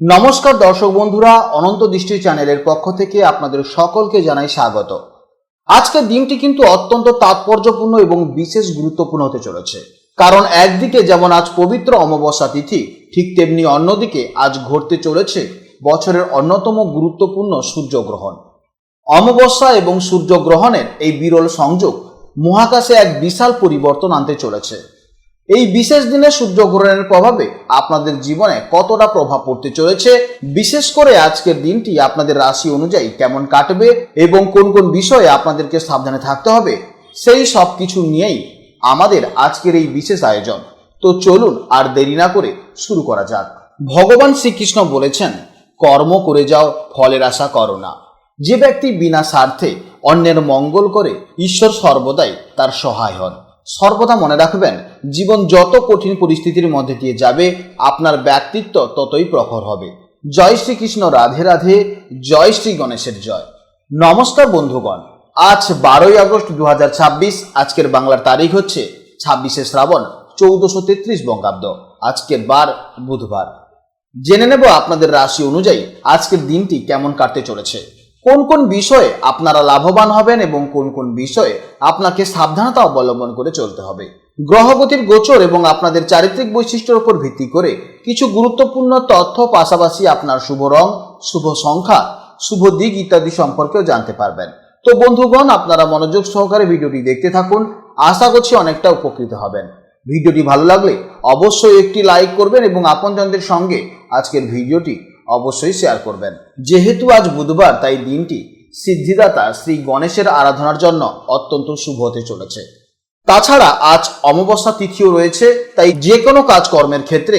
নমস্কার দর্শক বন্ধুরা, অনন্ত দৃষ্টি চ্যানেলের পক্ষ থেকে আপনাদের সকলকে জানাই স্বাগত। আজকের দিনটি কিন্তু অত্যন্ত তাৎপর্যপূর্ণ এবং বিশেষ গুরুত্বপূর্ণ হতে চলেছে, কারণ একদিকে যেমন আজ পবিত্র অমাবস্যা তিথি, ঠিক তেমনি অন্যদিকে আজ ঘটতে চলেছে বছরের অন্যতম গুরুত্বপূর্ণ সূর্যগ্রহণ। অমাবস্যা এবং সূর্যগ্রহণের এই বিরল সংযোগ মহাকাশে এক বিশাল পরিবর্তন আনতে চলেছে। এই বিশেষ দিনে সূর্যগ্রহণের প্রভাবে আপনাদের জীবনে কতটা প্রভাব পড়তে চলেছে, বিশেষ করে আজকের দিনটি আপনাদের রাশি অনুযায়ী কেমন কাটবে এবং কোন কোন বিষয়ে আপনাদেরকে সাবধানে থাকতে হবে, সেই সব কিছু নিয়েই আমাদের আজকের এই বিশেষ আয়োজন। তো চলুন আর দেরি না করে শুরু করা যাক। ভগবান শ্রীকৃষ্ণ বলেছেন, কর্ম করে যাও, ফলের আশা করো না। যে ব্যক্তি বিনা স্বার্থে অন্যের মঙ্গল করে, ঈশ্বর সর্বদাই তার সহায় হন। সর্বদা মনে রাখবেন, জীবন যত কঠিন পরিস্থিতির মধ্যে দিয়ে যাবে, আপনার ব্যক্তিত্ব ততই প্রখর হবে। জয় শ্রীকৃষ্ণ, রাধে রাধে, জয় শ্রী গণেশের জয়। নমস্কার বন্ধুগণ, আজ 12ই আগস্ট 2026। আজকের বাংলার তারিখ হচ্ছে 26শে শ্রাবণ 1433 বঙ্গাব্দ। আজকের বার বুধবার। জেনে নেব আপনাদের রাশি অনুযায়ী আজকের দিনটি কেমন কাটতে চলেছে, কোন কোন বিষয়ে আপনারা লাভবান হবেন এবং কোন কোন বিষয়ে আপনাকে সাবধানতা অবলম্বন করে চলতে হবে। গ্রহগতির গোচর এবং আপনাদের চারিত্রিক বৈশিষ্ট্যের উপর ভিত্তি করে কিছু গুরুত্বপূর্ণ তথ্য, পাশাপাশি আপনার শুভ রং, শুভ সংখ্যা, শুভ দিক ইত্যাদি সম্পর্কেও জানতে পারবেন। তো বন্ধুগণ, আপনারা মনোযোগ সহকারে ভিডিওটি দেখতে থাকুন। আশা করছি অনেকটা উপকৃত হবেন। ভিডিওটি ভালো লাগলে অবশ্যই একটি লাইক করবেন এবং আপনজনদের সঙ্গে আজকের ভিডিওটি অবশ্যই শেয়ার করবেন। যেহেতু আজ বুধবার, তাই দিনটি সিদ্ধিদাতা শ্রী গণেশের আরাধনার জন্য অত্যন্ত শুভ হতে চলেছে। তাছাড়া আজ অমাবস্যা তিথিও রয়েছে, তাই যে কোনো কাজকর্মের ক্ষেত্রে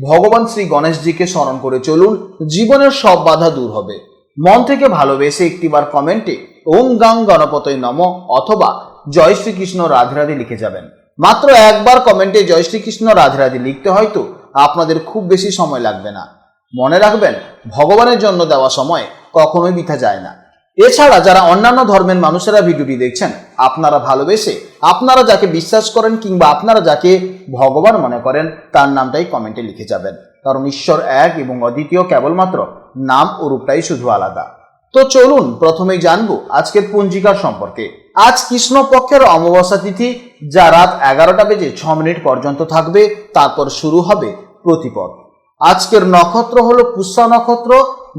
ভগবান শ্রী গণেশজিকে স্মরণ করে চলুন, জীবনের সব বাধা দূর হবে। মন থেকে ভালোবেসে একটিবার কমেন্টে ওম গাং গণপতয়ে নমঃ অথবা জয় শ্রীকৃষ্ণ রাধে রাধে লিখে যাবেন। মাত্র একবার কমেন্টে জয় শ্রীকৃষ্ণ রাধে রাধে লিখতে হয়তো আপনাদের খুব বেশি সময় লাগবে না। মনে রাখবেন, ভগবানের জন্য দেওয়া সময় কখনোই বৃথা যায় না। এছাড়া যারা অন্যান্য ধর্মের মানুষেরা ভিডিওটি দেখছেন, আপনারা ভালোবেসে আপনারা যাকে বিশ্বাস করেন কিংবা আপনারা যাকে ভগবান মনে করেন, তার নামটাই কমেন্টে লিখে যাবেন, কারণ ঈশ্বর এক এবং অদ্বিতীয়, কেবলমাত্র নাম ও রূপটাই শুধু আলাদা। তো চলুন প্রথমেই জানবো আজকের পঞ্জিকার সম্পর্কে। আজ কৃষ্ণপক্ষের অমাবস্যা তিথি, যা রাত 11:06 পর্যন্ত থাকবে, তারপর শুরু হবে প্রতিপদ। আজকের নক্ষত্র হলো পুষ্যা নক্ষত্র,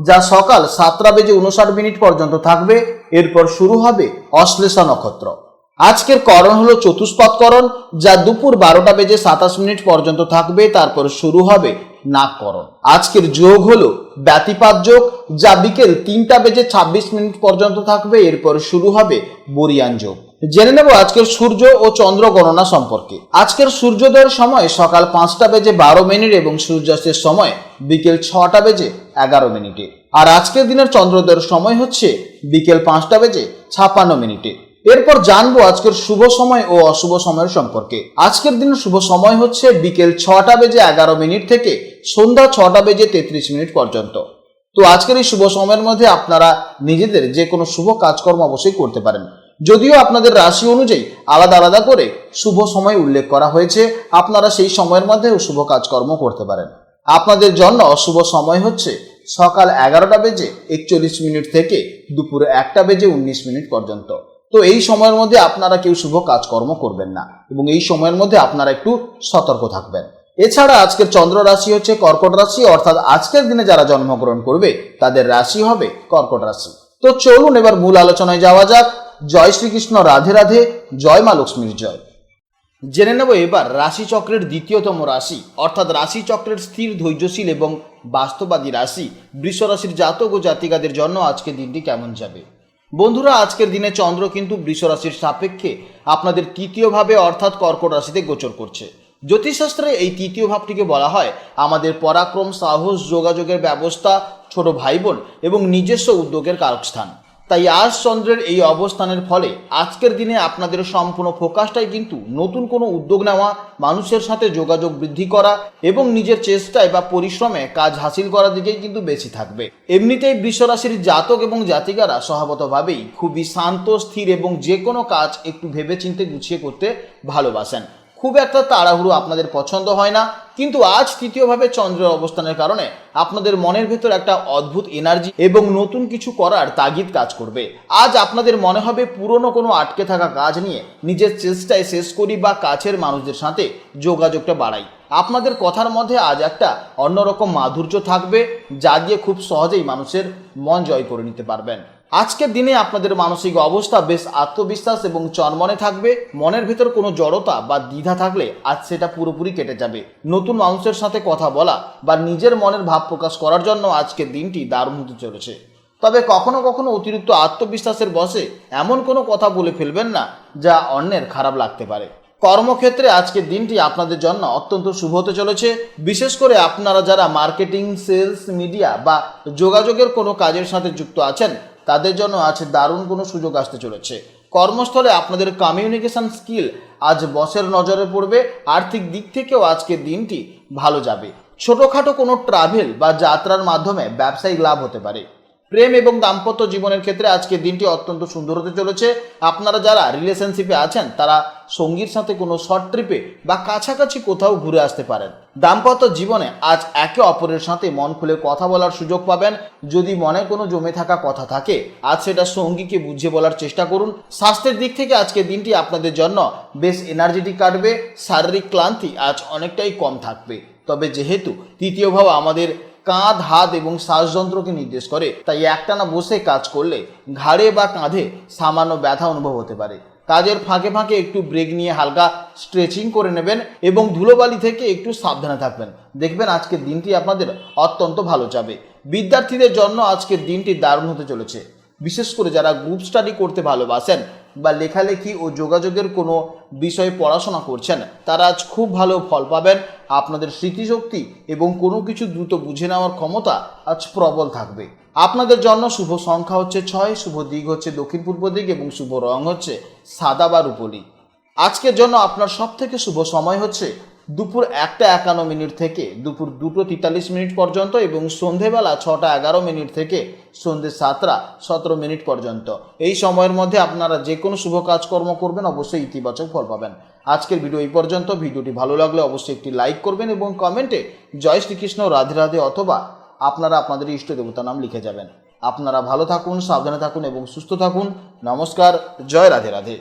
যা সকাল 7:59 পর্যন্ত থাকবে, এরপর শুরু হবে অশ্লেষা নক্ষত্র। আজকের করণ হলো চতুষ্পদ করণ, যা দুপুর 12:27 পর্যন্ত থাকবে, তারপর শুরু হবে নাগকরণ। আজকের যোগ হলো ব্যতিপাত যোগ, যা বিকেল 3:26 পর্যন্ত থাকবে, এরপর শুরু হবে বরিয়ান যোগ। জেনে নেব আজকের সূর্য ও চন্দ্র গণনা সম্পর্কে। আজকের সূর্যোদয়ের সময় সকাল 5:12 এবং সূর্যাস্তের সময় বিকেল 6:11। আর আজকের দিনের চন্দ্রোদয়ের সময় হচ্ছে বিকেল 5:56। এরপর জানবো আজকের শুভ সময় ও অশুভ সময়ের সম্পর্কে। আজকের দিনের শুভ সময় হচ্ছে বিকেল 6:11 থেকে সন্ধ্যা 6:33 পর্যন্ত। তো আজকের এই শুভ সময়ের মধ্যে আপনারা নিজেদের যে কোনো শুভ কাজকর্ম অবশ্যই করতে পারেন। যদিও আপনাদের রাশি অনুযায়ী আলাদা আলাদা করে শুভ সময় উল্লেখ করা হয়েছে, আপনারা সেই সময়ের মধ্যে শুভ কাজকর্ম করতে পারেন। আপনাদের জন্য অশুভ সময় হচ্ছে সকাল 11:41 থেকে দুপুর 1:19 পর্যন্ত। তো এই সময়ের মধ্যে আপনারা কেউ শুভ কাজকর্ম করবেন না এবং এই সময়ের মধ্যে আপনারা একটু সতর্ক থাকবেন। এছাড়া আজকের চন্দ্র রাশি হচ্ছে কর্কট রাশি, অর্থাৎ আজকের দিনে যারা জন্মগ্রহণ করবে তাদের রাশি হবে কর্কট রাশি। তো চলুন এবার মূল আলোচনায় যাওয়া যাক। জয় শ্রীকৃষ্ণ, রাধে রাধে, জয় মা লক্ষ্মীর জয়। জেনে নেব এবার রাশিচক্রের দ্বিতীয়তম রাশি, অর্থাৎ রাশিচক্রের স্থির, ধৈর্যশীল এবং বাস্তববাদী রাশি বৃষ রাশির জাতক ও জাতিকাদের জন্য আজকের দিনটি কেমন যাবে। বন্ধুরা, আজকের দিনে চন্দ্র কিন্তু বৃষ রাশির সাপেক্ষে আপনাদের তৃতীয় ভাবে অর্থাৎ কর্কট রাশিতে গোচর করছে। জ্যোতিষশাস্ত্রে এই তৃতীয় ভাবটিকে বলা হয় আমাদের পরাক্রম, সাহস, যোগাযোগের ব্যবস্থা, ছোট ভাই বোন এবং নিজস্ব উদ্যোগের কারকস্থান। তাই আজ চন্দ্রের এই অবস্থানের ফলে আজকের দিনে আপনাদের সম্পূর্ণ ফোকাসটাই কিন্তু নতুন কোনো উদ্যোগ নেওয়া, মানুষের সাথে যোগাযোগ বৃদ্ধি করা এবং নিজের চেষ্টায় বা পরিশ্রমে কাজ হাসিল করার দিকেই কিন্তু বেশি থাকবে। এমনিতেই বৃষ রাশির জাতক এবং জাতিকারা স্বভাবতভাবেই খুবই শান্ত, স্থির এবং যে কোনো কাজ একটু ভেবেচিন্তে গুছিয়ে করতে ভালোবাসেন। খুব একটা তাড়াহুড়ো আপনাদের পছন্দ হয় না, কিন্তু আজ তৃতীয়ভাবে চন্দ্রের অবস্থানের কারণে আপনাদের মনের ভেতর একটা অদ্ভুত এনার্জি এবং নতুন কিছু করার তাগিদ কাজ করবে। আজ আপনাদের মনে হবে পুরনো কোনো আটকে থাকা কাজ নিয়ে নিজের চেষ্টায় শেষ করি বা কাছের মানুষদের সাথে যোগাযোগটা বাড়াই। আপনাদের কথার মধ্যে আজ একটা অন্যরকম মাধুর্য থাকবে, যা দিয়ে খুব সহজেই মানুষের মন জয় করে নিতে পারবেন। আজকের দিনে আপনাদের মানসিক অবস্থা বেশ আত্মবিশ্বাস এবং চনমনে থাকবে। মনের ভেতর কোনো জড়তা বা দ্বিধা থাকলে আজ সেটা পুরোপুরি কেটে যাবে। নতুন মানুষের সাথে কথা বলা বা নিজের মনের ভাব প্রকাশ করার জন্য আজকের দিনটি দারুণ হতে চলেছে। তবে কখনো কখনো অতিরিক্ত আত্মবিশ্বাসের বশে এমন কোনো কথা বলে ফেলবেন না যা অন্যের খারাপ লাগতে পারে। কর্মক্ষেত্রে আজকের দিনটি আপনাদের জন্য অত্যন্ত শুভ হতে চলেছে। বিশেষ করে আপনারা যারা মার্কেটিং, সেলস, মিডিয়া বা যোগাযোগের কোনো কাজের সাথে যুক্ত আছেন, তাদের জন্য আজ দারুণ কোনো সুযোগ আসতে চলেছে। কর্মস্থলে আপনাদের কমিউনিকেশন স্কিল আজ বসের নজরে পড়বে। আর্থিক দিক থেকেও আজকের দিনটি ভালো যাবে। ছোটোখাটো কোনো ট্রাভেল বা যাত্রার মাধ্যমে ব্যবসায়িক লাভ হতে পারে। প্রেম এবং দাম্পত্য জীবনের ক্ষেত্রে আজকের দিনটি অত্যন্ত সুন্দর হতে চলেছে। আপনারা যারা রিলেশনশিপে আছেন তারা সঙ্গীর সাথে কোনো শর্ট ট্রিপে বা কাছাকাছি কোথাও ঘুরে আসতে পারেন। দাম্পত্য জীবনে আজ একে অপরের সাথে মন খুলে কথা বলার সুযোগ পাবেন। যদি মনে কোনো জমে থাকা কথা থাকে আজ সেটা সঙ্গীকে বুঝিয়ে বলার চেষ্টা করুন। স্বাস্থ্যের দিক থেকে আজকের দিনটি আপনাদের জন্য বেশ এনার্জেটিক কাটবে। শারীরিক ক্লান্তি আজ অনেকটাই কম থাকবে। তবে যেহেতু তৃতীয় ভাব আমাদের কাঁধ, হাত এবং শ্বাসযন্ত্রকে নির্দেশ করে, তাই একটানা বসে কাজ করলে ঘাড়ে বা কাঁধে সামান্য ব্যথা অনুভব হতে পারে। কাজের ফাঁকে ফাঁকে একটু ব্রেক নিয়ে হালকা স্ট্রেচিং করে নেবেন এবং ধুলোবালি থেকে একটু সাবধানে থাকবেন। দেখবেন আজকের দিনটি আপনাদের অত্যন্ত ভালো যাবে। বিদ্যার্থীদের জন্য আজকের দিনটি দারুণ হতে চলেছে। বিশেষ করে যারা গ্রুপ স্টাডি করতে ভালোবাসেন বা লেখালেখি ও যোগাযোগের কোনো বিষয়ে পড়াশোনা করছেন, তারা আজ খুব ভালো ফল পাবেন। আপনাদের স্মৃতিশক্তি এবং কোনো কিছু দ্রুত বুঝে নেওয়ার ক্ষমতা আজ প্রবল থাকবে। আপনাদের জন্য শুভ সংখ্যা হচ্ছে 6, শুভ দিক হচ্ছে দক্ষিণ পূর্ব দিক এবং শুভ রং হচ্ছে সাদা বা রূপোলি। আজকের জন্য আপনার সব থেকে শুভ সময় হচ্ছে দুপুর 1:51 থেকে দুপুর 2:43 পর্যন্ত এবং সন্ধেবেলা 6:11 থেকে সন্ধে 7:17 পর্যন্ত। এই সময়ের মধ্যে আপনারা যে কোনো শুভ কাজকর্ম করবেন, অবশ্যই ইতিবাচক ফল পাবেন। আজকের ভিডিও এই পর্যন্ত। ভিডিওটি ভালো লাগলে অবশ্যই একটি লাইক করবেন এবং কমেন্টে জয় শ্রীকৃষ্ণ, রাধে রাধে অথবা আপনারা আপনাদের ইষ্ট দেবতার নাম লিখে যাবেন। আপনারা ভালো থাকুন, সাবধানে থাকুন এবং সুস্থ থাকুন। নমস্কার, জয় রাধে রাধে।